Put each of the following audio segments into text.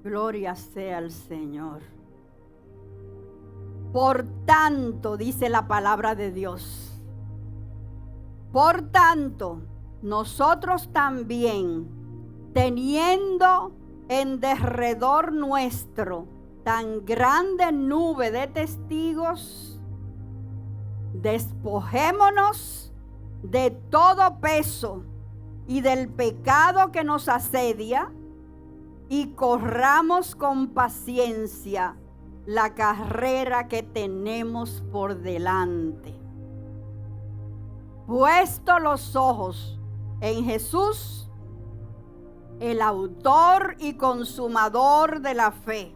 Gloria sea al Señor. Por tanto, dice la palabra de Dios, por tanto, nosotros también, teniendo en derredor nuestro tan grande nube de testigos, despojémonos de todo peso y del pecado que nos asedia, y corramos con paciencia la carrera que tenemos por delante. Puesto los ojos en Jesús, el autor y consumador de la fe,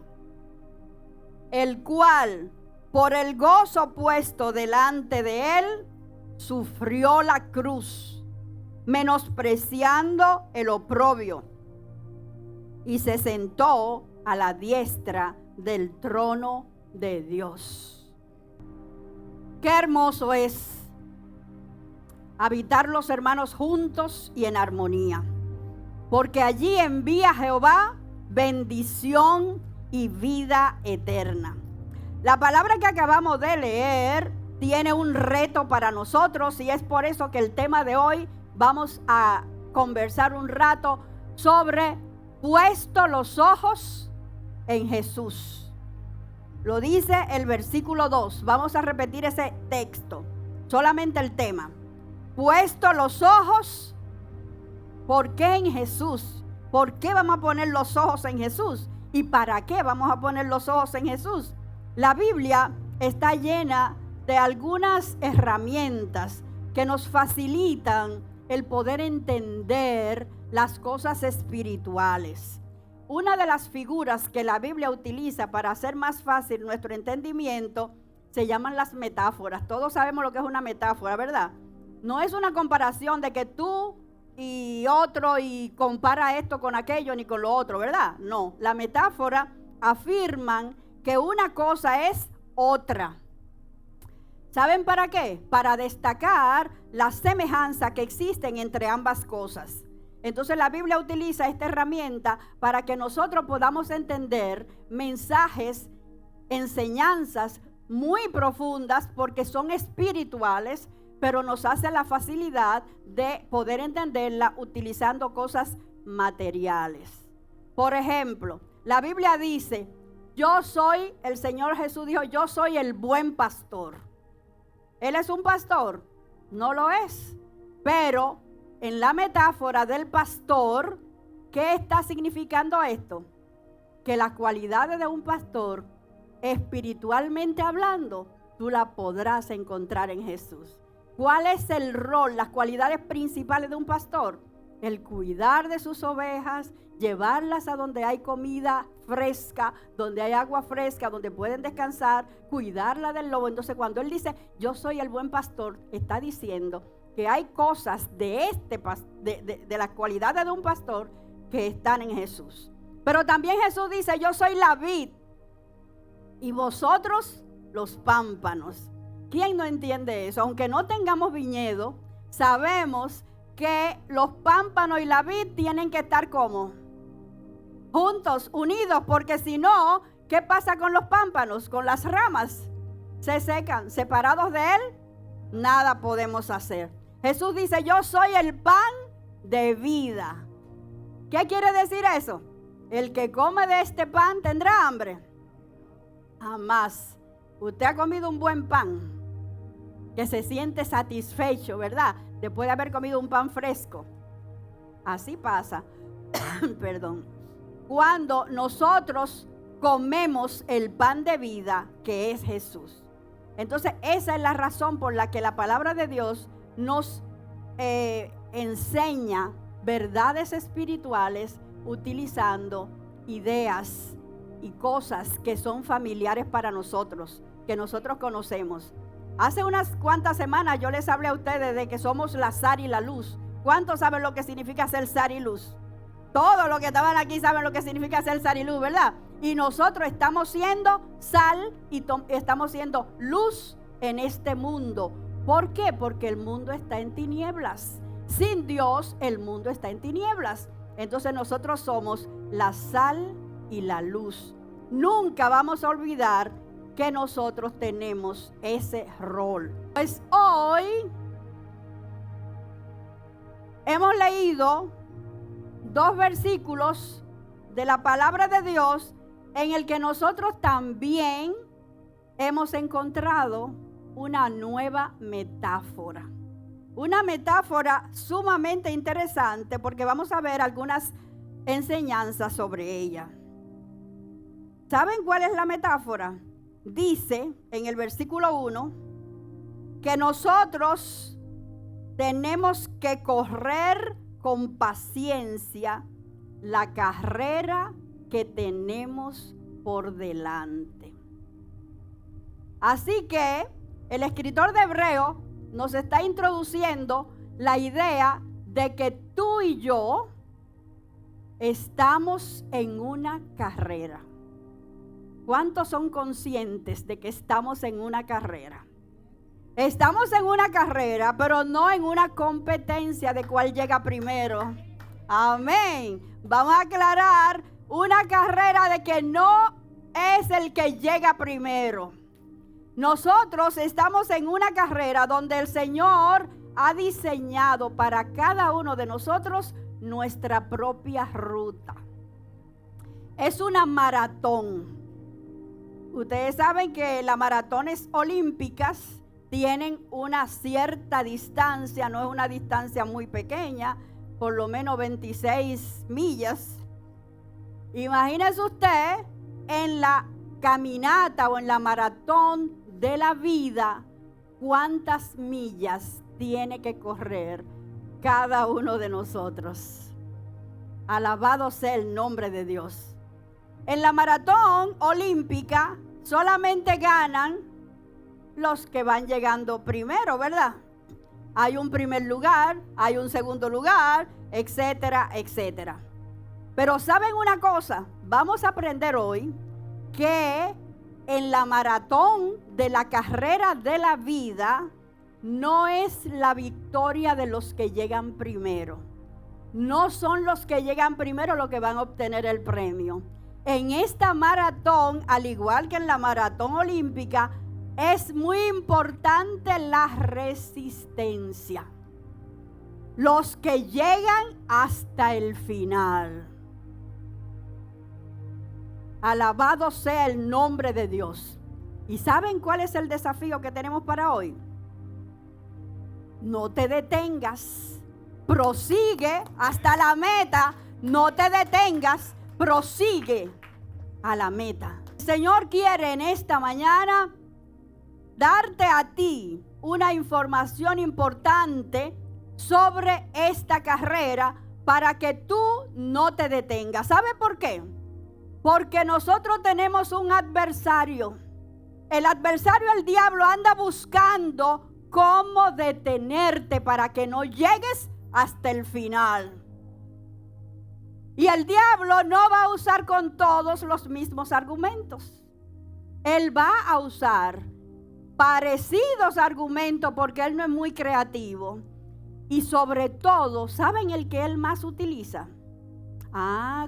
el cual, por el gozo puesto delante de él, sufrió la cruz, menospreciando el oprobio, y se sentó a la diestra del trono de Dios. Qué hermoso es habitar los hermanos juntos y en armonía, porque allí envía Jehová bendición y vida eterna. La palabra que acabamos de leer tiene un reto para nosotros, y es por eso que el tema de hoy vamos a conversar un rato sobre puesto los ojos en Jesús. Lo dice el versículo 2. Vamos a repetir ese texto, solamente el tema. Puesto los ojos, ¿por qué en Jesús? ¿Por qué vamos a poner los ojos en Jesús? ¿Y para qué vamos a poner los ojos en Jesús? La Biblia está llena de algunas herramientas que nos facilitan el poder entender las cosas espirituales. Una de las figuras que la Biblia utiliza para hacer más fácil nuestro entendimiento se llaman las metáforas. Todos sabemos lo que es una metáfora, ¿verdad? No es una comparación de que tú y otro y compara esto con aquello ni con lo otro, ¿verdad? No, la metáfora afirman que una cosa es otra. ¿Saben para qué? Para destacar la semejanza que existen entre ambas cosas. Entonces la Biblia utiliza esta herramienta para que nosotros podamos entender mensajes, enseñanzas muy profundas, porque son espirituales, pero nos hace la facilidad de poder entenderla utilizando cosas materiales. Por ejemplo, la Biblia dice, el Señor Jesús dijo, yo soy el buen pastor. ¿Él es un pastor? No lo es. Pero en la metáfora del pastor, ¿qué está significando esto? Que las cualidades de un pastor, espiritualmente hablando, tú las podrás encontrar en Jesús. ¿Cuál es el rol, las cualidades principales de un pastor? El cuidar de sus ovejas, llevarlas a donde hay comida fresca, donde hay agua fresca, donde pueden descansar, cuidarla del lobo. Entonces cuando él dice, yo soy el buen pastor, está diciendo que hay cosas de las cualidades de un pastor que están en Jesús. Pero también Jesús dice, yo soy la vid y vosotros los pámpanos. ¿Quién no entiende eso? Aunque no tengamos viñedo, sabemos que los pámpanos y la vid tienen que estar como juntos, unidos, porque si no, ¿qué pasa con los pámpanos? Con las ramas se secan. Separados de él, nada podemos hacer. Jesús dice, yo soy el pan de vida. ¿Qué quiere decir eso? El que come de este pan tendrá hambre. Jamás. Usted ha comido un buen pan, que se siente satisfecho, ¿verdad? Después de haber comido un pan fresco. Así pasa, perdón, cuando nosotros comemos el pan de vida que es Jesús. Entonces esa es la razón por la que la palabra de Dios nos enseña verdades espirituales utilizando ideas y cosas que son familiares para nosotros, que nosotros conocemos. Hace unas cuantas semanas yo les hablé a ustedes de que somos la sal y la luz. ¿Cuántos saben lo que significa ser sal y luz? Todos los que estaban aquí saben lo que significa ser sal y luz, ¿verdad? Y nosotros estamos siendo sal y estamos siendo luz en este mundo. ¿Por qué? Porque el mundo está en tinieblas. Sin Dios, el mundo está en tinieblas. Entonces nosotros somos la sal y la luz. Nunca vamos a olvidar que nosotros tenemos ese rol. Pues hoy hemos leído 2 versículos de la palabra de Dios en el que nosotros también hemos encontrado una nueva metáfora. Una metáfora sumamente interesante porque vamos a ver algunas enseñanzas sobre ella. ¿Saben cuál es la metáfora? Dice en el versículo 1 que nosotros tenemos que correr con paciencia la carrera que tenemos por delante. Así que el escritor de Hebreos nos está introduciendo la idea de que tú y yo estamos en una carrera. ¿Cuántos son conscientes de que estamos en una carrera? Estamos en una carrera, pero no en una competencia de cuál llega primero. Amén. Vamos a aclarar una carrera de que no es el que llega primero. Nosotros estamos en una carrera donde el Señor ha diseñado para cada uno de nosotros nuestra propia ruta. Es una maratón. Ustedes saben que las maratones olímpicas tienen una cierta distancia, no es una distancia muy pequeña, por lo menos 26 millas. Imagínese usted en la caminata o en la maratón de la vida, cuántas millas tiene que correr cada uno de nosotros. Alabado sea el nombre de Dios. En la maratón olímpica solamente ganan los que van llegando primero, ¿verdad? Hay un primer lugar, hay un segundo lugar, etcétera, etcétera. Pero ¿saben una cosa? Vamos a aprender hoy que en la maratón de la carrera de la vida no es la victoria de los que llegan primero. No son los que llegan primero los que van a obtener el premio. En esta maratón, al igual que en la maratón olímpica, es muy importante la resistencia. Los que llegan hasta el final. Alabado sea el nombre de Dios. ¿Y saben cuál es el desafío que tenemos para hoy? No te detengas. Prosigue hasta la meta. No te detengas. Prosigue a la meta. El Señor quiere en esta mañana darte a ti una información importante sobre esta carrera para que tú no te detengas. ¿Sabe por qué? Porque nosotros tenemos un adversario. El adversario, el diablo, anda buscando cómo detenerte para que no llegues hasta el final. Y el diablo no va a usar con todos los mismos argumentos. Él va a usar parecidos argumentos porque él no es muy creativo. Y sobre todo, ¿saben el que él más utiliza?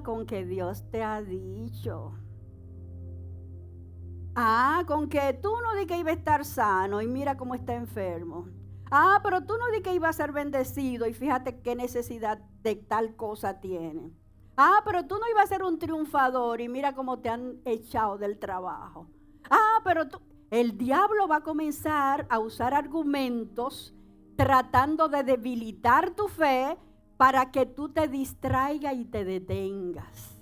Con que Dios te ha dicho. Con que tú no di que iba a estar sano y mira cómo está enfermo. Pero tú no di que iba a ser bendecido y fíjate qué necesidad de tal cosa tiene. Pero tú no ibas a ser un triunfador y mira cómo te han echado del trabajo. Pero tú... El diablo va a comenzar a usar argumentos tratando de debilitar tu fe para que tú te distraigas y te detengas.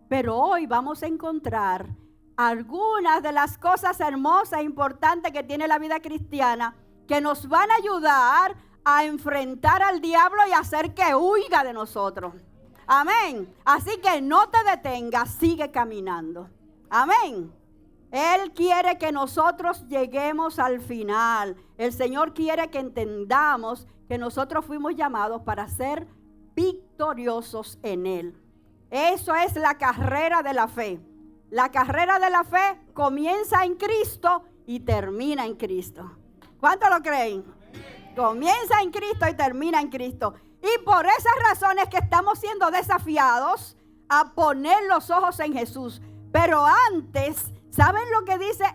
Pero hoy vamos a encontrar algunas de las cosas hermosas e importantes que tiene la vida cristiana que nos van a ayudar a enfrentar al diablo y hacer que huya de nosotros. Amén. Así que no te detengas, sigue caminando. Amén. Él quiere que nosotros lleguemos al final. El Señor quiere que entendamos que nosotros fuimos llamados para ser victoriosos en Él. Eso es la carrera de la fe. La carrera de la fe comienza en Cristo y termina en Cristo. ¿Cuántos lo creen? Comienza en Cristo y termina en Cristo. Y por esas razones que estamos siendo desafiados a poner los ojos en Jesús. Pero antes, ¿saben lo que dice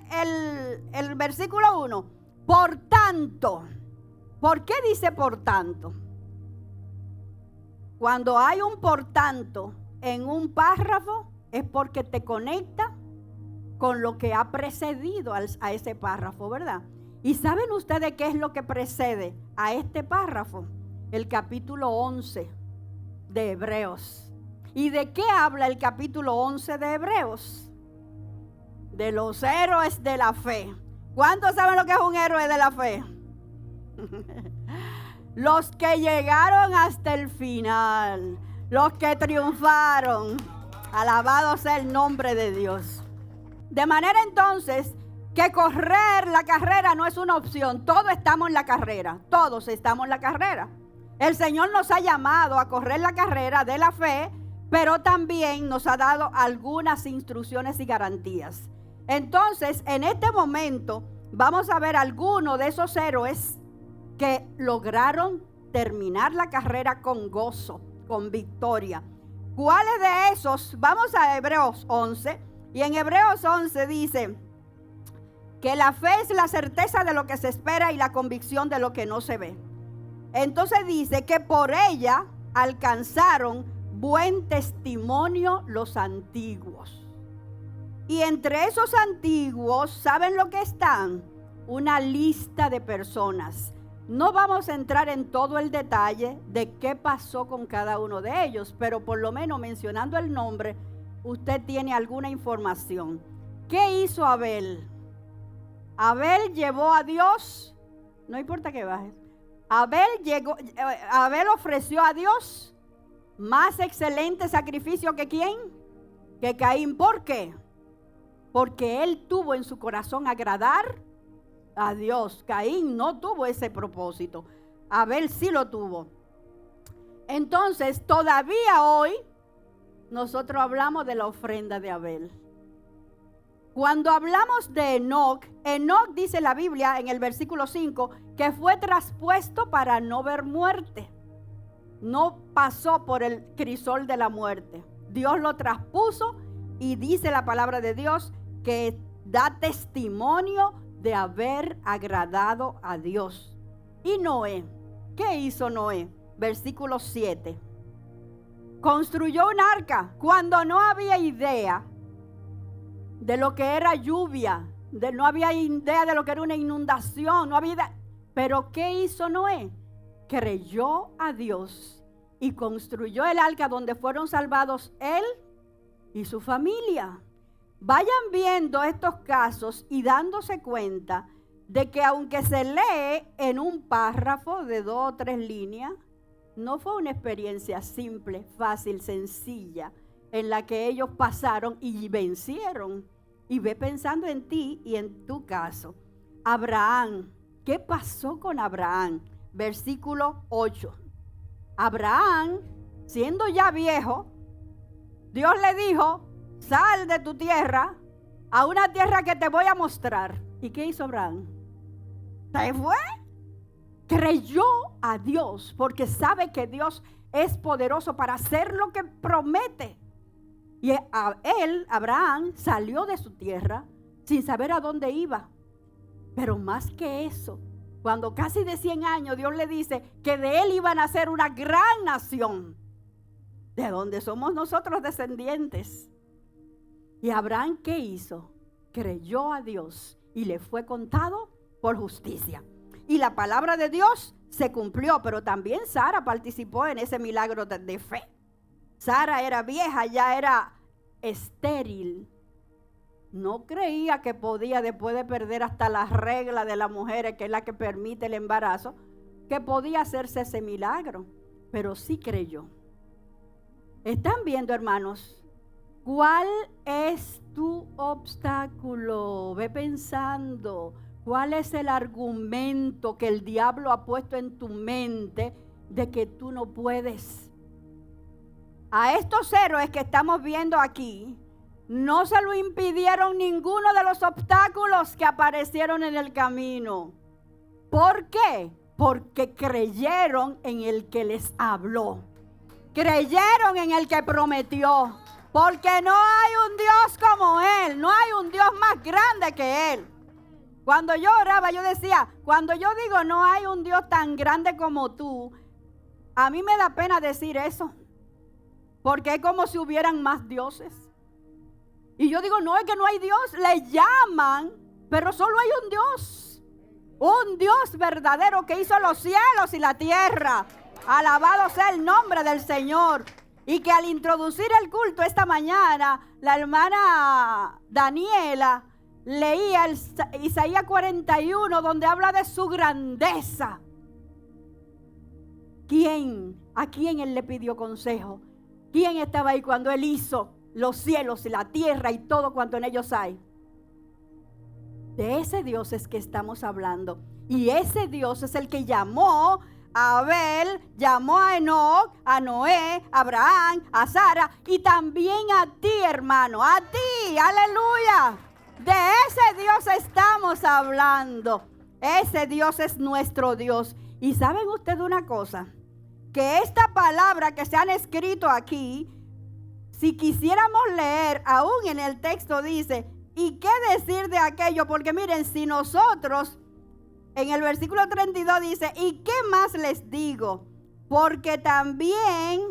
el versículo 1? Por tanto. ¿Por qué dice por tanto? Cuando hay un por tanto en un párrafo, es porque te conecta con lo que ha precedido a ese párrafo, ¿verdad? ¿Y saben ustedes qué es lo que precede a este párrafo? El capítulo 11 de Hebreos. ¿Y de qué habla el capítulo 11 de Hebreos? De los héroes de la fe. ¿Cuántos saben lo que es un héroe de la fe? Los que llegaron hasta el final, los que triunfaron. Alabado sea el nombre de Dios. De manera entonces que correr la carrera no es una opción. Todos estamos en la carrera. Todos estamos en la carrera. El Señor nos ha llamado a correr la carrera de la fe, pero también nos ha dado algunas instrucciones y garantías. Entonces, en este momento, vamos a ver algunos de esos héroes que lograron terminar la carrera con gozo, con victoria. ¿Cuáles de esos? Vamos a Hebreos 11. Y en Hebreos 11 dice que la fe es la certeza de lo que se espera y la convicción de lo que no se ve. Entonces dice que por ella alcanzaron buen testimonio los antiguos. Y entre esos antiguos, ¿saben lo que están? Una lista de personas. No vamos a entrar en todo el detalle de qué pasó con cada uno de ellos, pero por lo menos mencionando el nombre, usted tiene alguna información. ¿Qué hizo Abel? Abel llevó a Dios, no importa que bajes. Abel ofreció a Dios más excelente sacrificio que ¿quién? Que Caín. ¿Por qué? Porque él tuvo en su corazón agradar a Dios. Caín no tuvo ese propósito. Abel sí lo tuvo. Entonces, todavía hoy nosotros hablamos de la ofrenda de Abel. Cuando hablamos de Enoc, Enoc dice la Biblia en el versículo 5 que fue traspuesto para no ver muerte. No pasó por el crisol de la muerte. Dios lo traspuso y dice la palabra de Dios que da testimonio de haber agradado a Dios. Y Noé, ¿qué hizo Noé? Versículo 7. Construyó un arca cuando no había idea de lo que era lluvia, no había idea de lo que era una inundación, no había idea. Pero ¿qué hizo Noé? Creyó a Dios y construyó el arca donde fueron salvados él y su familia. Vayan viendo estos casos y dándose cuenta de que aunque se lee en un párrafo de 2 o 3 líneas, no fue una experiencia simple, fácil, sencilla, en la que ellos pasaron y vencieron. Y ve pensando en ti y en tu caso. Abraham, ¿qué pasó con Abraham? Versículo 8. Abraham, siendo ya viejo, Dios le dijo: sal de tu tierra a una tierra que te voy a mostrar. ¿Y qué hizo Abraham? Se fue. Creyó a Dios porque sabe que Dios es poderoso para hacer lo que promete. Y él, Abraham, salió de su tierra sin saber a dónde iba. Pero más que eso, cuando casi de 100 años Dios le dice que de él iban a ser una gran nación, de donde somos nosotros descendientes. ¿Y Abraham qué hizo? Creyó a Dios y le fue contado por justicia. Y la palabra de Dios se cumplió, pero también Sara participó en ese milagro de fe. Sara era vieja, ya era estéril. No creía que podía, después de perder hasta la regla de las mujeres, que es la que permite el embarazo, que podía hacerse ese milagro. Pero sí creyó. ¿Están viendo, hermanos? ¿Cuál es tu obstáculo? Ve pensando. ¿Cuál es el argumento que el diablo ha puesto en tu mente de que tú no puedes? A estos héroes que estamos viendo aquí, no se lo impidieron ninguno de los obstáculos que aparecieron en el camino. ¿Por qué? Porque creyeron en el que les habló. Creyeron en el que prometió. Porque no hay un Dios como Él, no hay un Dios más grande que Él. Cuando yo oraba, yo decía, cuando yo digo no hay un Dios tan grande como tú, a mí me da pena decir eso. Porque es como si hubieran más dioses. Y yo digo, no, es que no hay Dios. Le llaman, pero solo hay un Dios. Un Dios verdadero que hizo los cielos y la tierra. Alabado sea el nombre del Señor. Y que al introducir el culto esta mañana, la hermana Daniela leía el Isaías 41, donde habla de su grandeza. ¿A quién él le pidió consejo? ¿Quién estaba ahí cuando él hizo los cielos y la tierra y todo cuanto en ellos hay? De ese Dios es que estamos hablando. Y ese Dios es el que llamó a Abel, llamó a Enoc, a Noé, a Abraham, a Sara y también a ti, hermano, a ti, aleluya. De ese Dios estamos hablando. Ese Dios es nuestro Dios. Y ¿saben ustedes una cosa? Que esta palabra que se han escrito aquí, si quisiéramos leer, aún en el texto dice, ¿y qué decir de aquello? Porque miren, si nosotros, en el versículo 32 dice, ¿y qué más les digo? Porque también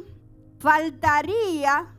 faltaría,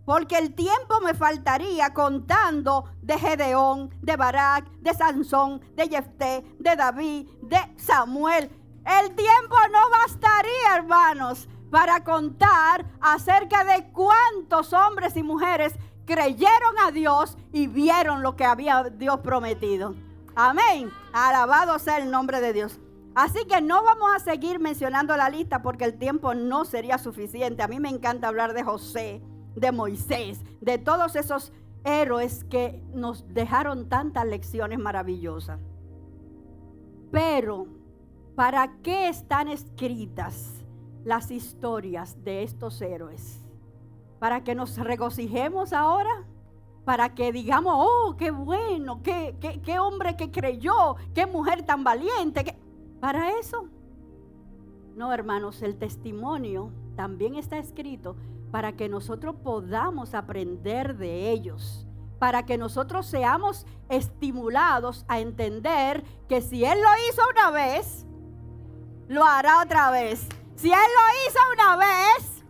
porque el tiempo me faltaría contando de Gedeón, de Barak, de Sansón, de Jefté, de David, de Samuel. El tiempo no bastaría, hermanos, para contar acerca de cuántos hombres y mujeres creyeron a Dios y vieron lo que había Dios prometido. Amén. Alabado sea el nombre de Dios. Así que no vamos a seguir mencionando la lista porque el tiempo no sería suficiente. A mí me encanta hablar de José, de Moisés, de todos esos héroes que nos dejaron tantas lecciones maravillosas. Pero, ¿para qué están escritas las historias de estos héroes? ¿Para que nos regocijemos ahora? ¿Para que digamos, oh, qué bueno, qué hombre que creyó, qué mujer tan valiente? ¿Para eso? No, hermanos, el testimonio también está escrito para que nosotros podamos aprender de ellos, para que nosotros seamos estimulados a entender que si Él lo hizo una vez, lo hará otra vez. Si Él lo hizo una vez,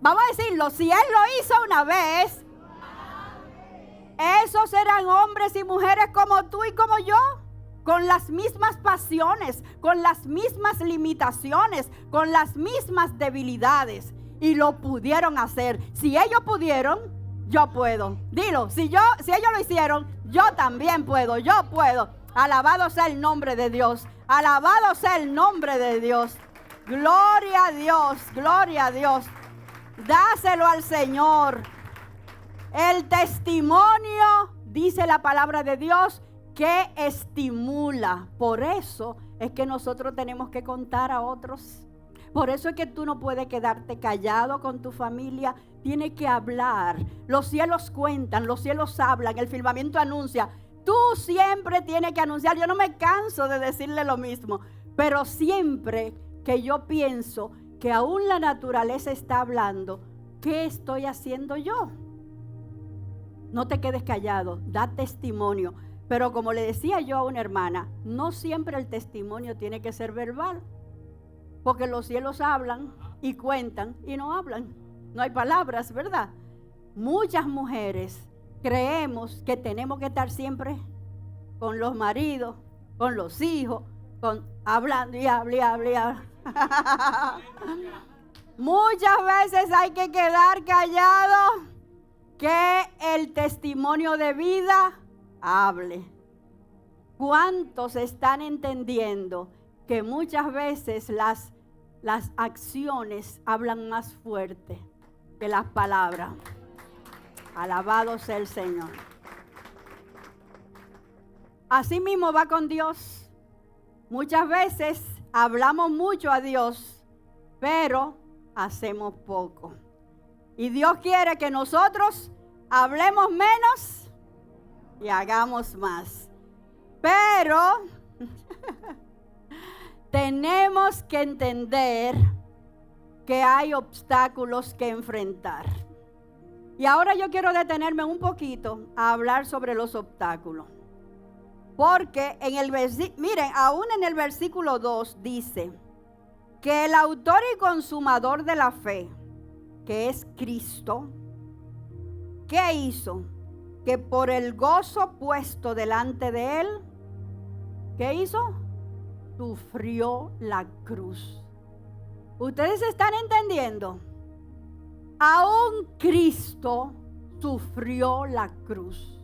vamos a decirlo, si Él lo hizo una vez, esos eran hombres y mujeres como tú y como yo, con las mismas pasiones, con las mismas limitaciones, con las mismas debilidades, y lo pudieron hacer. Si ellos pudieron, yo puedo. Dilo, si ellos lo hicieron, yo también puedo, yo puedo. Alabado sea el nombre de Dios. Alabado sea el nombre de Dios. Gloria a Dios, gloria a Dios. Dáselo al Señor. El testimonio, dice la palabra de Dios, que estimula. Por eso es que nosotros tenemos que contar a otros. Por eso es que tú no puedes quedarte callado con tu familia. Tienes que hablar. Los cielos cuentan, los cielos hablan, el firmamento anuncia. Tú siempre tienes que anunciar. Yo no me canso de decirle lo mismo, pero siempre que yo pienso que aún la naturaleza está hablando, ¿qué estoy haciendo yo? No te quedes callado, da testimonio. Pero como le decía yo a una hermana, no siempre el testimonio tiene que ser verbal, porque los cielos hablan y cuentan y no hablan. No hay palabras, ¿verdad? Muchas mujeres creemos que tenemos que estar siempre con los maridos, con los hijos, hablando y hablando. Muchas veces hay que quedar callado, que el testimonio de vida hable. ¿Cuántos están entendiendo que muchas veces las acciones hablan más fuerte que las palabras? Alabado sea el Señor. Así mismo va con Dios. Muchas veces hablamos mucho a Dios, pero hacemos poco. Y Dios quiere que nosotros hablemos menos y hagamos más. Pero tenemos que entender que hay obstáculos que enfrentar. Y ahora yo quiero detenerme un poquito a hablar sobre los obstáculos. Porque en el miren, aún en el versículo 2 dice que el autor y consumador de la fe, que es Cristo, ¿qué hizo? Que por el gozo puesto delante de él, ¿qué hizo? Sufrió la cruz. ¿Ustedes están entendiendo? Aún Cristo sufrió la cruz.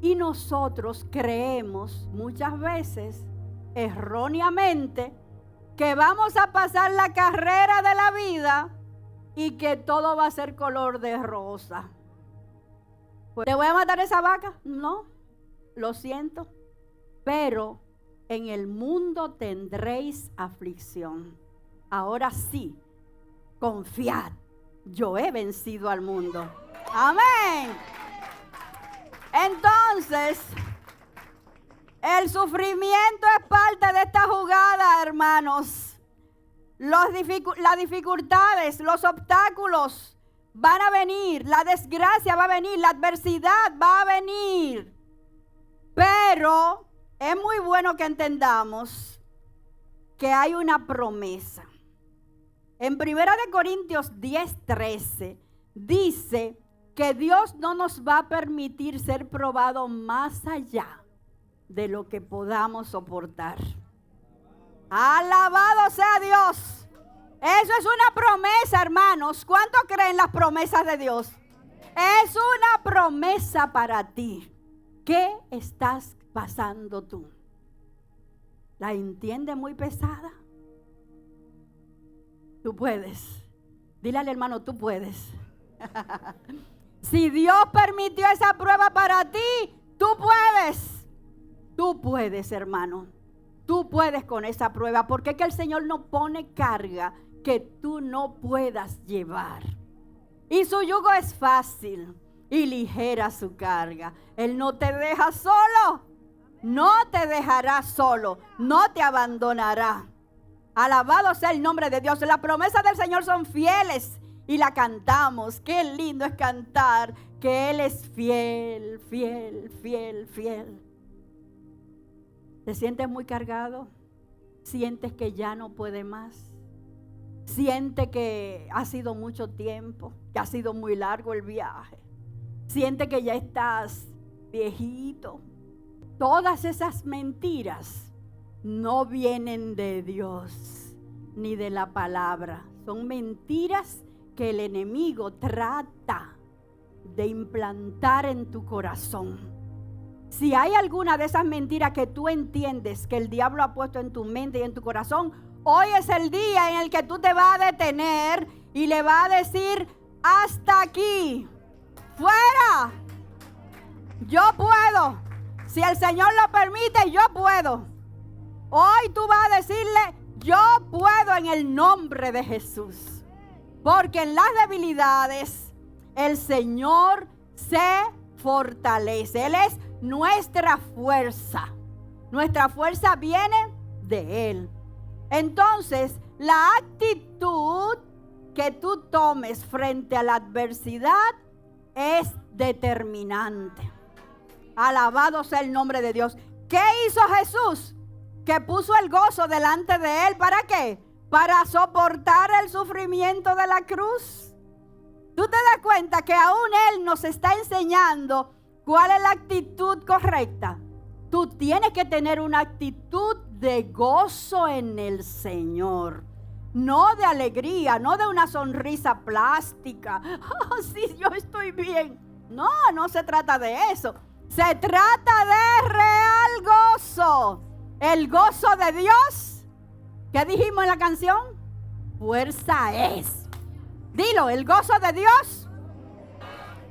Y nosotros creemos muchas veces, erróneamente, que vamos a pasar la carrera de la vida y que todo va a ser color de rosa. ¿Te voy a matar esa vaca? No, lo siento. Pero en el mundo tendréis aflicción. Ahora sí, confiad, yo he vencido al mundo. Amén. Entonces, el sufrimiento es parte de esta jugada, hermanos. Las dificultades, los obstáculos van a venir, la desgracia va a venir, la adversidad va a venir. Pero es muy bueno que entendamos que hay una promesa. En 1 Corintios 10:13 dice que Dios no nos va a permitir ser probados más allá de lo que podamos soportar. Alabado sea Dios. Eso es una promesa, hermanos. ¿Cuánto creen las promesas de Dios? Es una promesa para ti. ¿Qué estás pasando tú? ¿La entiendes muy pesada? Tú puedes. Dile al hermano, tú puedes. Si Dios permitió esa prueba para ti, tú puedes. Tú puedes, hermano. Tú puedes con esa prueba, porque es que el Señor no pone carga que tú no puedas llevar. Y su yugo es fácil y ligera su carga. Él no te deja solo. No te dejará solo. No te abandonará. Alabado sea el nombre de Dios. Las promesas del Señor son fieles y la cantamos. Qué lindo es cantar que Él es fiel, fiel, fiel, fiel. ¿Te sientes muy cargado? ¿Sientes que ya no puede más? ¿Sientes que ha sido mucho tiempo? ¿Que ha sido muy largo el viaje? ¿Sientes que ya estás viejito? Todas esas mentiras no vienen de Dios ni de la palabra. Son mentiras que el enemigo trata de implantar en tu corazón. Si hay alguna de esas mentiras que tú entiendes que el diablo ha puesto en tu mente y en tu corazón, hoy es el día en el que tú te vas a detener y le vas a decir: hasta aquí, fuera. Yo puedo. Si el Señor lo permite, yo puedo. Hoy tú vas a decirle: yo puedo en el nombre de Jesús. Porque en las debilidades el Señor se fortalece. Él es nuestra fuerza. Nuestra fuerza viene de Él. Entonces, la actitud que tú tomes frente a la adversidad es determinante. Alabado sea el nombre de Dios. ¿Qué hizo Jesús? Que puso el gozo delante de Él. ¿Para qué? Para soportar el sufrimiento de la cruz. ¿Tú te das cuenta que aún Él nos está enseñando cuál es la actitud correcta? Tú tienes que tener una actitud de gozo en el Señor. No de alegría, no de una sonrisa plástica. Oh, sí, yo estoy bien. No, no se trata de eso. Se trata de real gozo. El gozo de Dios. ¿Qué dijimos en la canción? Fuerza es. Dilo, el gozo de Dios.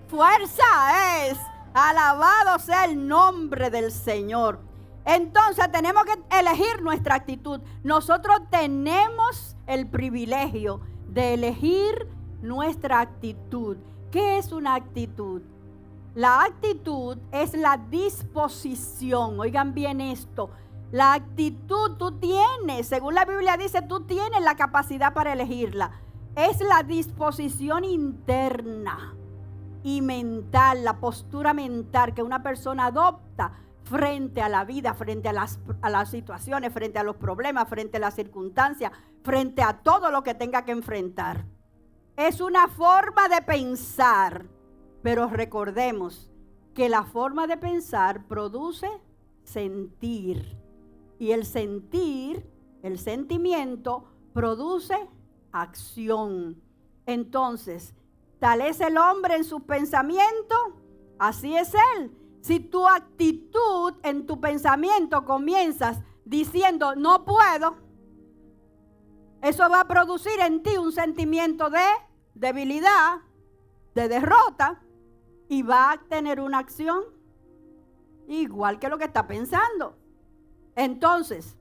Fuerza es. Alabado sea el nombre del Señor. Entonces tenemos que elegir nuestra actitud. Nosotros tenemos el privilegio de elegir nuestra actitud. ¿Qué es una actitud? La actitud es la disposición. Oigan bien esto. La actitud tú tienes, según la Biblia dice, tú tienes la capacidad para elegirla. Es la disposición interna y mental, la postura mental que una persona adopta frente a la vida, frente a las situaciones, frente a los problemas, frente a las circunstancias, frente a todo lo que tenga que enfrentar. Es una forma de pensar, pero recordemos que la forma de pensar produce sentir. Y el sentir, el sentimiento, produce acción. Entonces, tal es el hombre en sus pensamientos, así es él. Si tu actitud en tu pensamiento comienzas diciendo no puedo, eso va a producir en ti un sentimiento de debilidad, de derrota, y va a tener una acción igual que lo que está pensando. Entonces,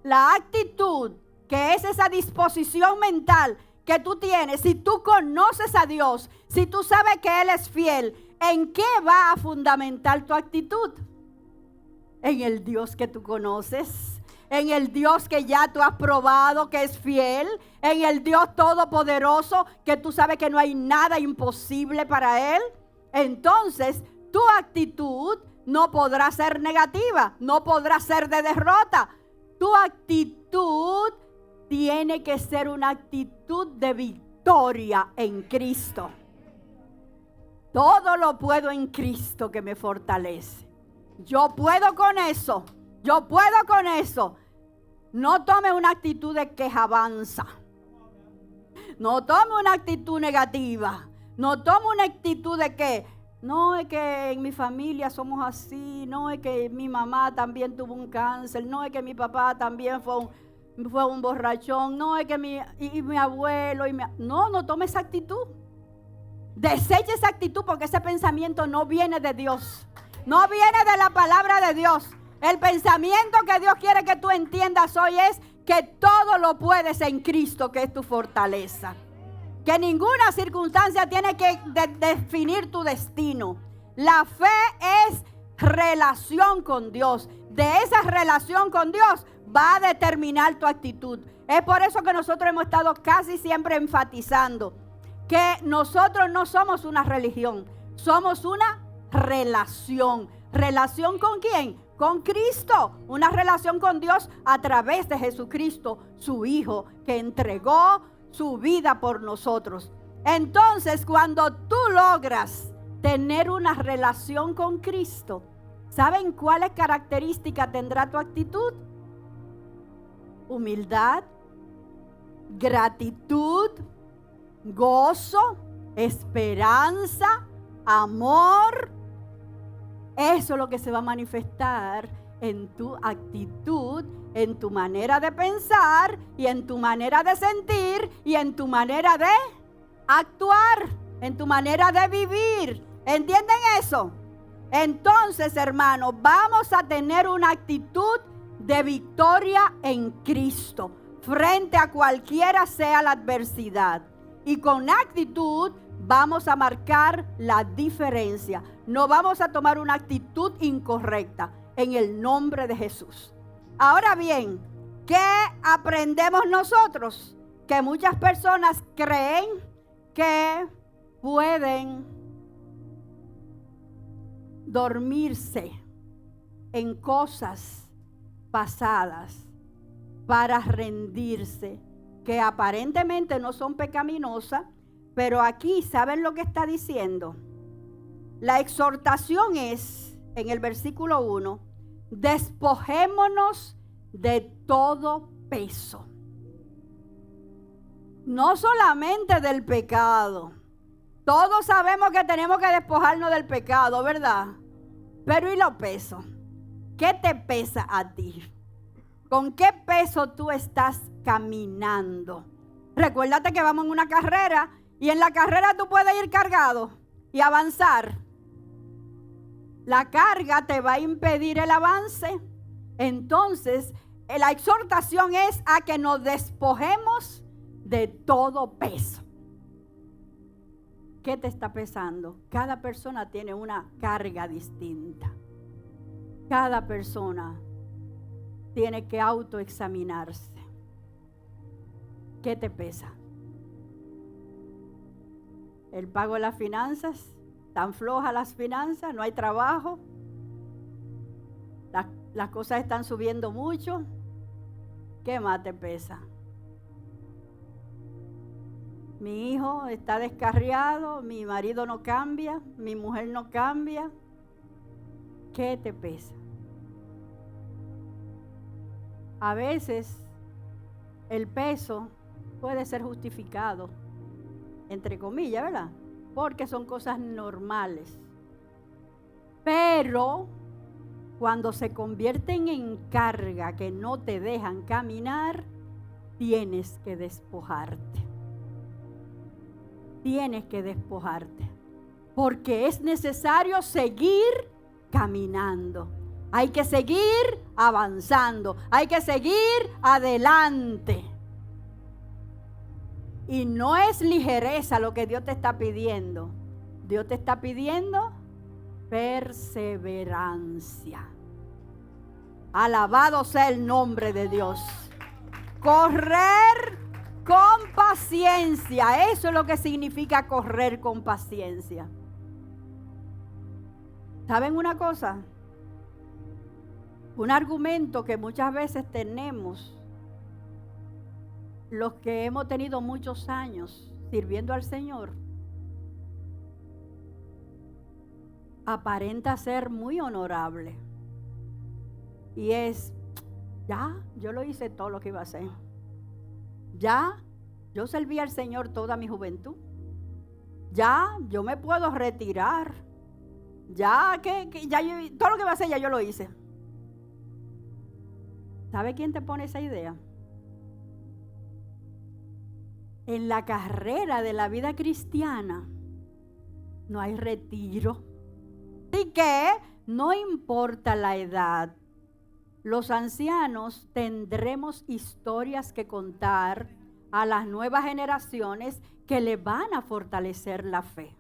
la actitud, que es esa disposición mental que tú tienes, si tú conoces a Dios, si tú sabes que Él es fiel, ¿en qué va a fundamentar tu actitud? En el Dios que tú conoces, en el Dios que ya tú has probado que es fiel, en el Dios todopoderoso que tú sabes que no hay nada imposible para Él. Entonces, tu actitud no podrá ser negativa, no podrá ser de derrota. Tu actitud tiene que ser una actitud de victoria en Cristo. Todo lo puedo en Cristo que me fortalece. Yo puedo con eso. Yo puedo con eso. No tome una actitud de quejabanza. No tome una actitud negativa. No tome una actitud de que no es que en mi familia somos así. No es que mi mamá también tuvo un cáncer. No es que mi papá también fue un borrachón. No es que mi abuelo. No tome esa actitud. Deseche esa actitud porque ese pensamiento no viene de Dios. No viene de la palabra de Dios. El pensamiento que Dios quiere que tú entiendas hoy es que todo lo puedes en Cristo, que es tu fortaleza. Que ninguna circunstancia tiene que definir tu destino. La fe es relación con Dios. De esa relación con Dios va a determinar tu actitud. Es por eso que nosotros hemos estado casi siempre enfatizando que nosotros no somos una religión, somos una relación. ¿Relación con quién? Con Cristo. Una relación con Dios a través de Jesucristo, su Hijo, que entregó su vida por nosotros. Entonces, cuando tú logras tener una relación con Cristo, ¿saben cuáles características tendrá tu actitud? Humildad, gratitud, gozo, esperanza, amor. Eso es lo que se va a manifestar en tu actitud, en tu manera de pensar y en tu manera de sentir y en tu manera de actuar, en tu manera de vivir. ¿Entienden eso? Entonces, hermanos, vamos a tener una actitud de victoria en Cristo frente a cualquiera sea la adversidad. Y con actitud vamos a marcar la diferencia. No vamos a tomar una actitud incorrecta en el nombre de Jesús. Ahora bien, ¿qué aprendemos nosotros? Que muchas personas creen que pueden dormirse en cosas pasadas para rendirse, que aparentemente no son pecaminosas, pero aquí, ¿saben lo que está diciendo? La exhortación es, en el versículo 1, despojémonos de todo peso. No solamente del pecado. Todos sabemos que tenemos que despojarnos del pecado, ¿verdad? Pero ¿y los pesos? ¿Qué te pesa a ti? ¿Con qué peso tú estás caminando? Recuérdate que vamos en una carrera y en la carrera tú puedes ir cargado y avanzar. La carga te va a impedir el avance. Entonces, la exhortación es a que nos despojemos de todo peso. ¿Qué te está pesando? Cada persona tiene una carga distinta. Cada persona tiene que autoexaminarse. ¿Qué te pesa? el pago de las finanzas, tan flojas las finanzas, no hay trabajo, las cosas están subiendo mucho. ¿Qué más te pesa? Mi hijo está descarriado, mi marido no cambia, mi mujer no cambia. ¿Qué te pesa? A veces el peso puede ser justificado, entre comillas, ¿verdad? Porque son cosas normales. Pero cuando se convierten en carga que no te dejan caminar, tienes que despojarte. Tienes que despojarte. Porque es necesario seguir caminando. Hay que seguir avanzando. Hay que seguir adelante. Y no es ligereza lo que Dios te está pidiendo. Dios te está pidiendo perseverancia. Alabado sea el nombre de Dios. Correr con paciencia. Eso es lo que significa correr con paciencia. ¿Saben una cosa? Un argumento que muchas veces tenemos los que hemos tenido muchos años sirviendo al Señor, aparenta ser muy honorable. Y es, ya, yo lo hice todo lo que iba a hacer. Ya, yo serví al Señor toda mi juventud. Ya, yo me puedo retirar. Ya, ya todo lo que iba a hacer ya yo lo hice. ¿Sabe quién te pone esa idea? En la carrera de la vida cristiana no hay retiro. Así que no importa la edad, los ancianos tendremos historias que contar a las nuevas generaciones que le van a fortalecer la fe.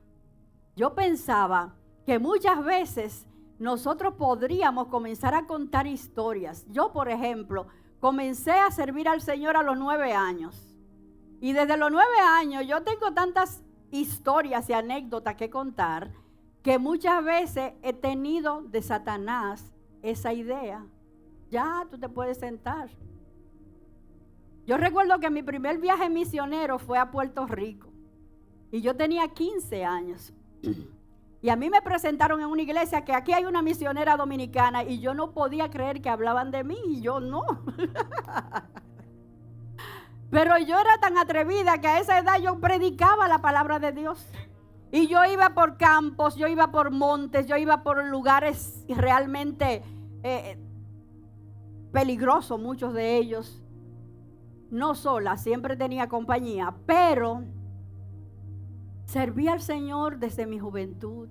Yo pensaba que muchas veces nosotros podríamos comenzar a contar historias. Yo, por ejemplo, comencé a servir al Señor a los 9 años. Y desde los 9 años yo tengo tantas historias y anécdotas que contar que muchas veces he tenido de Satanás esa idea. Ya, tú te puedes sentar. Yo recuerdo que mi primer viaje misionero fue a Puerto Rico. Y yo tenía 15 años. Y a mí me presentaron en una iglesia que aquí hay una misionera dominicana y yo no podía creer que hablaban de mí y yo no. Pero yo era tan atrevida que a esa edad yo predicaba la palabra de Dios. Y yo iba por campos, yo iba por montes, yo iba por lugares realmente peligrosos, muchos de ellos. No sola, siempre tenía compañía, pero serví al Señor desde mi juventud.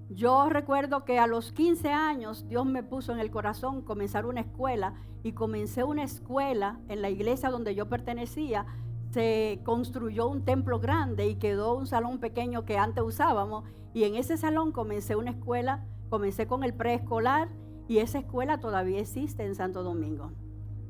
Yo recuerdo que a los 15 años Dios me puso en el corazón comenzar una escuela y comencé una escuela en la iglesia donde yo pertenecía. Se construyó un templo grande y quedó un salón pequeño que antes usábamos y en ese salón comencé una escuela, comencé con el preescolar y esa escuela todavía existe en Santo Domingo.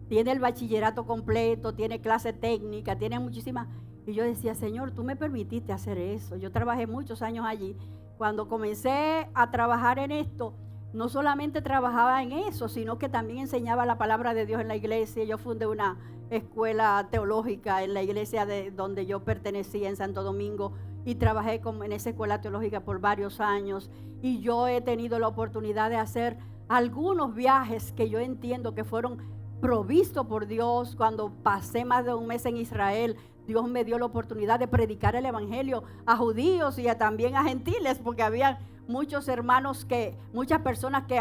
Tiene el bachillerato completo, tiene clase técnica, tiene muchísimas. Y yo decía, Señor, tú me permitiste hacer eso. Yo trabajé muchos años allí. Cuando comencé a trabajar en esto, no solamente trabajaba en eso, sino que también enseñaba la palabra de Dios en la iglesia. Yo fundé una escuela teológica en la iglesia donde yo pertenecía en Santo Domingo y trabajé en esa escuela teológica por varios años. Y yo he tenido la oportunidad de hacer algunos viajes que yo entiendo que fueron provistos por Dios. Cuando pasé más de un mes en Israel, Dios me dio la oportunidad de predicar el evangelio a judíos y también a gentiles, porque había muchos hermanos muchas personas que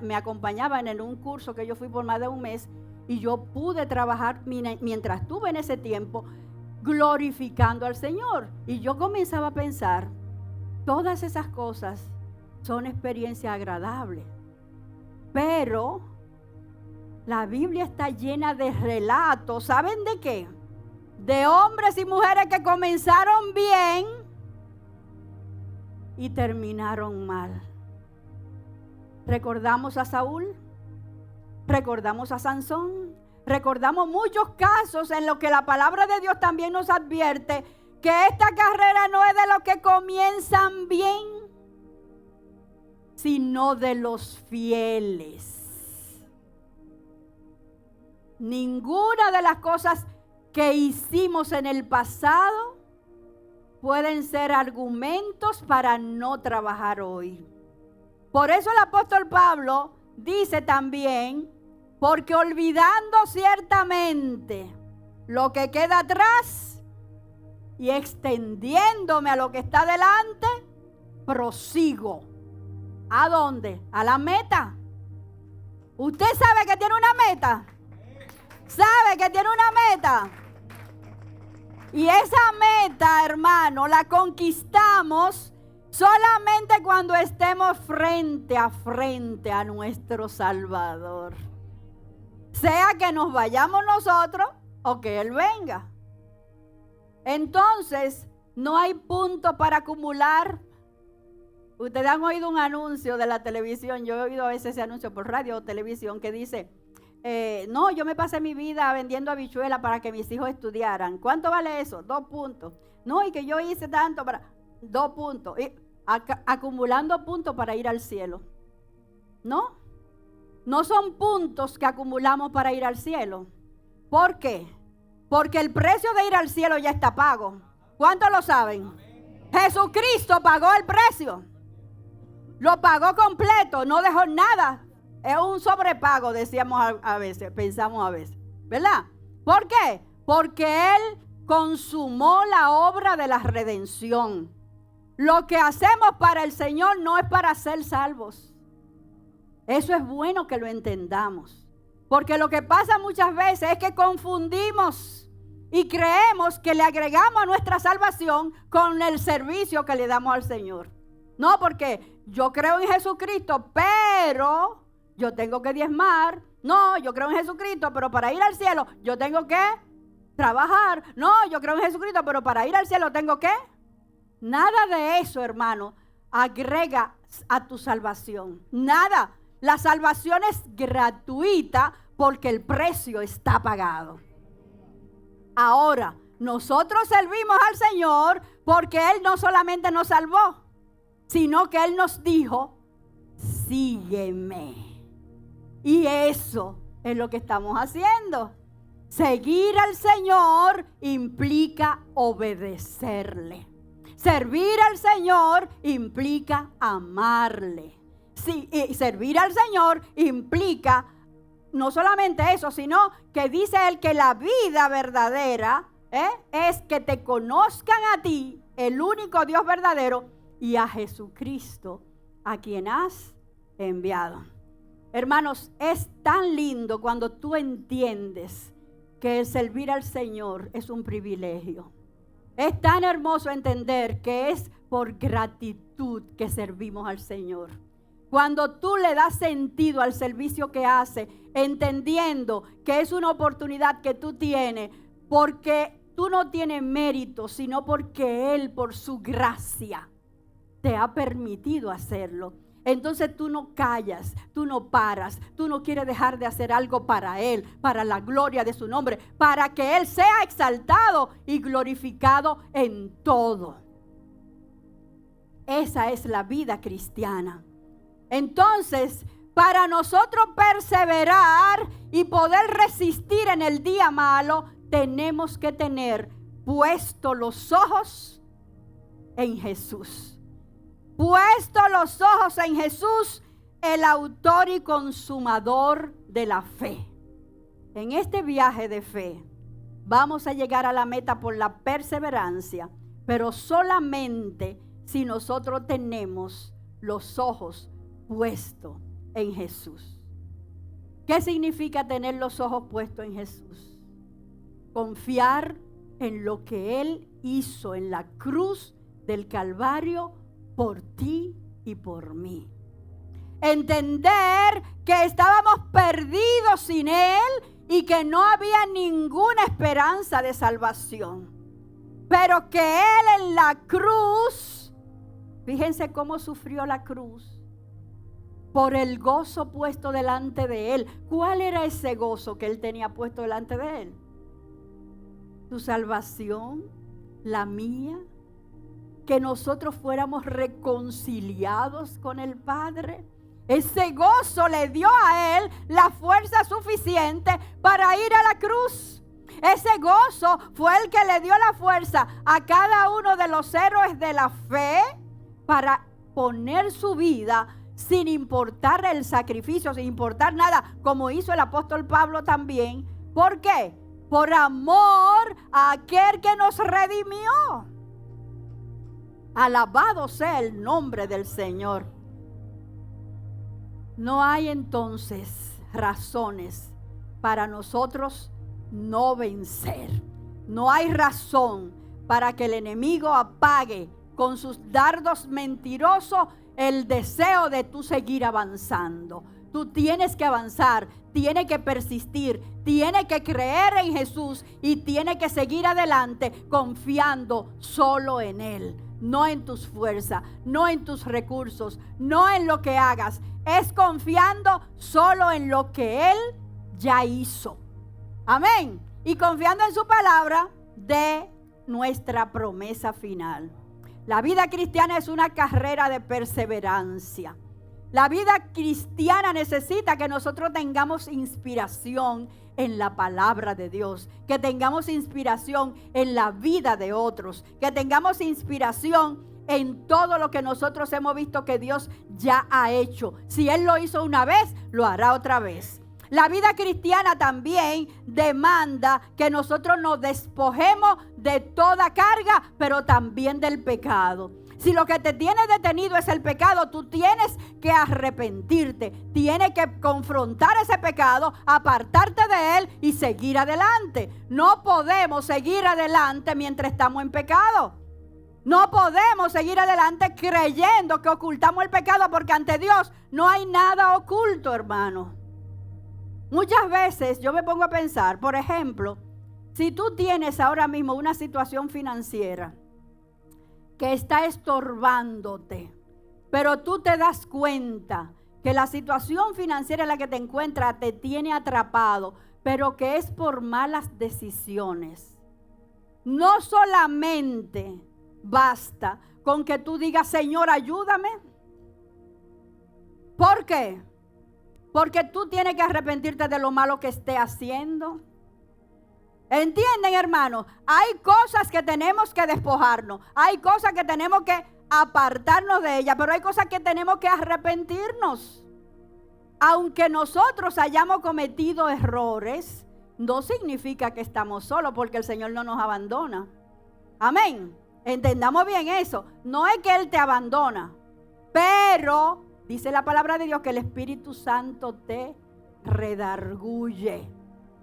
me acompañaban en un curso que yo fui por más de un mes y yo pude trabajar mientras estuve en ese tiempo glorificando al Señor. Y yo comenzaba a pensar, todas esas cosas son experiencias agradables, pero la Biblia está llena de relatos. ¿Saben de qué? De hombres y mujeres que comenzaron bien y terminaron mal. Recordamos a Saúl, recordamos a Sansón, recordamos muchos casos en los que la palabra de Dios también nos advierte Porque esta carrera no es de los que comienzan bien, sino de los fieles. Ninguna de las cosas que hicimos en el pasado pueden ser argumentos para no trabajar hoy. Por eso el apóstol Pablo dice también, porque olvidando ciertamente lo que queda atrás y extendiéndome a lo que está delante, prosigo. ¿A dónde? A la meta. ¿Usted sabe que tiene una meta? ¿Sabe que tiene una meta? Y esa meta, hermano, la conquistamos solamente cuando estemos frente a nuestro Salvador. Sea que nos vayamos nosotros o que Él venga. Entonces, no hay punto para acumular. Ustedes han oído un anuncio de la televisión. Yo he oído a veces ese anuncio por radio o televisión que dice, no, yo me pasé mi vida vendiendo habichuelas para que mis hijos estudiaran. ¿Cuánto vale eso? 2 puntos. No, y que yo hice tanto para 2 puntos. Y acumulando puntos para ir al cielo. ¿No? No son puntos que acumulamos para ir al cielo. ¿Por qué? Porque el precio de ir al cielo ya está pago. ¿Cuántos lo saben? Jesucristo pagó el precio. Lo pagó completo, no dejó nada. Es un sobrepago, decíamos a veces, pensamos a veces, ¿verdad? ¿Por qué? Porque Él consumó la obra de la redención. Lo que hacemos para el Señor no es para ser salvos. Eso es bueno que lo entendamos. Porque lo que pasa muchas veces es que confundimos y creemos que le agregamos a nuestra salvación con el servicio que le damos al Señor. No, porque yo creo en Jesucristo, pero yo tengo que diezmar. No, yo creo en Jesucristo, pero para ir al cielo yo tengo que trabajar. No, yo creo en Jesucristo, pero para ir al cielo tengo que... Nada de eso, hermano, agrega a tu salvación. Nada. La salvación es gratuita porque el precio está pagado. Ahora, nosotros servimos al Señor porque Él no solamente nos salvó, sino que Él nos dijo, sígueme. Y eso es lo que estamos haciendo. Seguir al Señor implica obedecerle. Servir al Señor implica amarle. Sí, y servir al Señor implica no solamente eso, sino que dice Él que la vida verdadera es que te conozcan a ti, el único Dios verdadero, y a Jesucristo, a quien has enviado. Hermanos, es tan lindo cuando tú entiendes que el servir al Señor es un privilegio. Es tan hermoso entender que es por gratitud que servimos al Señor. Cuando tú le das sentido al servicio que hace, entendiendo que es una oportunidad que tú tienes, porque tú no tienes mérito, sino porque Él, por su gracia, te ha permitido hacerlo. Entonces tú no callas, tú no paras, tú no quieres dejar de hacer algo para Él, para la gloria de su nombre, para que Él sea exaltado y glorificado en todo. Esa es la vida cristiana. Entonces, para nosotros perseverar y poder resistir en el día malo, tenemos que tener puestos los ojos en Jesús. Puestos los ojos en Jesús, el autor y consumador de la fe. En este viaje de fe, vamos a llegar a la meta por la perseverancia, pero solamente si nosotros tenemos los ojos puestos en Jesús. ¿Qué significa tener los ojos puestos en Jesús? Confiar en lo que Él hizo en la cruz del Calvario por ti y por mí. Entender que estábamos perdidos sin Él y que no había ninguna esperanza de salvación. Pero que Él en la cruz, fíjense cómo sufrió la cruz, por el gozo puesto delante de Él. ¿Cuál era ese gozo que Él tenía puesto delante de Él? Tu salvación, la mía, que nosotros fuéramos reconciliados con el Padre. Ese gozo le dio a él la fuerza suficiente para ir a la cruz. Ese gozo fue el que le dio la fuerza a cada uno de los héroes de la fe para poner su vida sin importar el sacrificio, sin importar nada, como hizo el apóstol Pablo también. ¿Por qué? Por amor a aquel que nos redimió. Alabado sea el nombre del Señor. No hay entonces razones para nosotros no vencer. No hay razón para que el enemigo apague con sus dardos mentirosos el deseo de tú seguir avanzando. Tú tienes que avanzar, tienes que persistir, tienes que creer en Jesús y tienes que seguir adelante confiando solo en Él. No en tus fuerzas, no en tus recursos, no en lo que hagas. Es confiando solo en lo que Él ya hizo. Amén. Y confiando en su palabra de nuestra promesa final. La vida cristiana es una carrera de perseverancia. La vida cristiana necesita que nosotros tengamos inspiración en la palabra de Dios, que tengamos inspiración en la vida de otros, que tengamos inspiración en todo lo que nosotros hemos visto que Dios ya ha hecho. Si Él lo hizo una vez, lo hará otra vez. La vida cristiana también demanda que nosotros nos despojemos de toda carga, pero también del pecado. Si lo que te tiene detenido es el pecado, tú tienes que arrepentirte, tienes que confrontar ese pecado, apartarte de él y seguir adelante. No podemos seguir adelante mientras estamos en pecado. No podemos seguir adelante creyendo que ocultamos el pecado, porque ante Dios no hay nada oculto, hermano. Muchas veces yo me pongo a pensar, por ejemplo, si tú tienes ahora mismo una situación financiera que está estorbándote, pero tú te das cuenta que la situación financiera en la que te encuentras te tiene atrapado, pero que es por malas decisiones. No solamente basta con que tú digas, Señor, ayúdame. ¿Por qué? Porque tú tienes que arrepentirte de lo malo que esté haciendo. ¿Entienden, hermanos? Hay cosas que tenemos que despojarnos. Hay cosas que tenemos que apartarnos de ellas. Pero hay cosas que tenemos que arrepentirnos. Aunque nosotros hayamos cometido errores, no significa que estamos solos, porque el Señor no nos abandona. Amén. Entendamos bien eso. No es que Él te abandona, pero dice la palabra de Dios que el Espíritu Santo te redarguye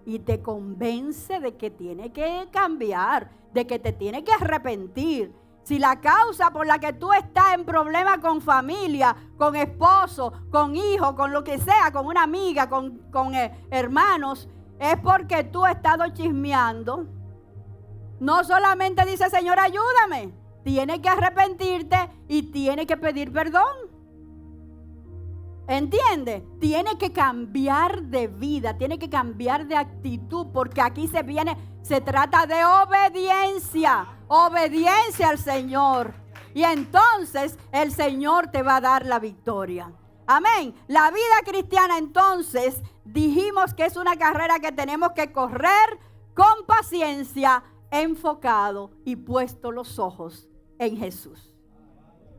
y te convence de que tiene que cambiar, de que te tiene que arrepentir. Si la causa por la que tú estás en problemas con familia, con esposo, con hijo, con lo que sea, con una amiga, con hermanos, es porque tú has estado chismeando, no solamente dice, Señor, ayúdame, tienes que arrepentirte y tienes que pedir perdón. ¿Entiende? Tiene que cambiar de vida, tiene que cambiar de actitud, porque aquí se trata de obediencia, obediencia al Señor. Y entonces el Señor te va a dar la victoria. Amén. La vida cristiana entonces dijimos que es una carrera que tenemos que correr con paciencia, enfocado y puesto los ojos en Jesús.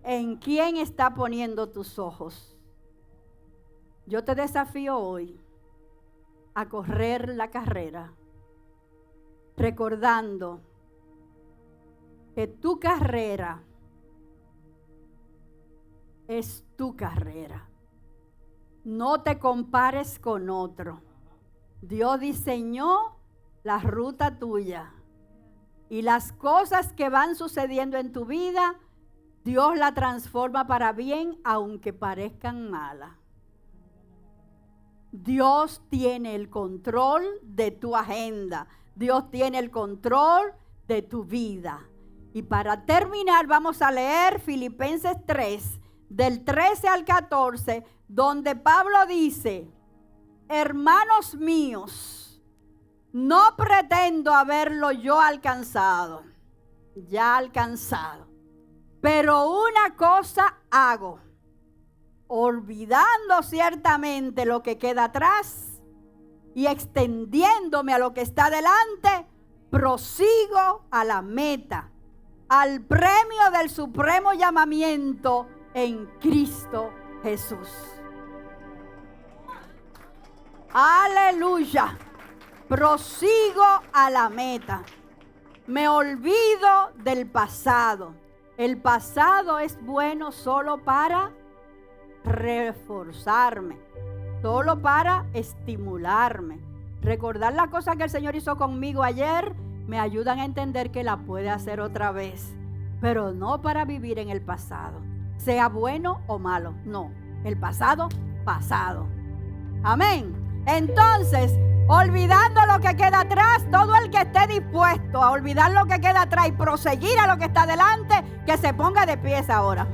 ¿En quién está poniendo tus ojos? Yo te desafío hoy a correr la carrera, recordando que tu carrera es tu carrera. No te compares con otro. Dios diseñó la ruta tuya y las cosas que van sucediendo en tu vida, Dios la transforma para bien, aunque parezcan malas. Dios tiene el control de tu agenda. Dios tiene el control de tu vida. Y para terminar vamos a leer Filipenses 3, del 13 al 14, donde Pablo dice, hermanos míos, no pretendo haberlo yo alcanzado, ya alcanzado. Pero una cosa hago, olvidando ciertamente lo que queda atrás y extendiéndome a lo que está delante, prosigo a la meta, al premio del supremo llamamiento en Cristo Jesús. Aleluya. Prosigo a la meta. Me olvido del pasado. El pasado es bueno solo para reforzarme, solo para estimularme. Recordar la cosa que el Señor hizo conmigo ayer me ayudan a entender que la puede hacer otra vez, pero no para vivir en el pasado, sea bueno o malo. No, el pasado, pasado. Amén. Entonces, olvidando lo que queda atrás, todo el que esté dispuesto a olvidar lo que queda atrás y proseguir a lo que está delante, que se ponga de pies ahora.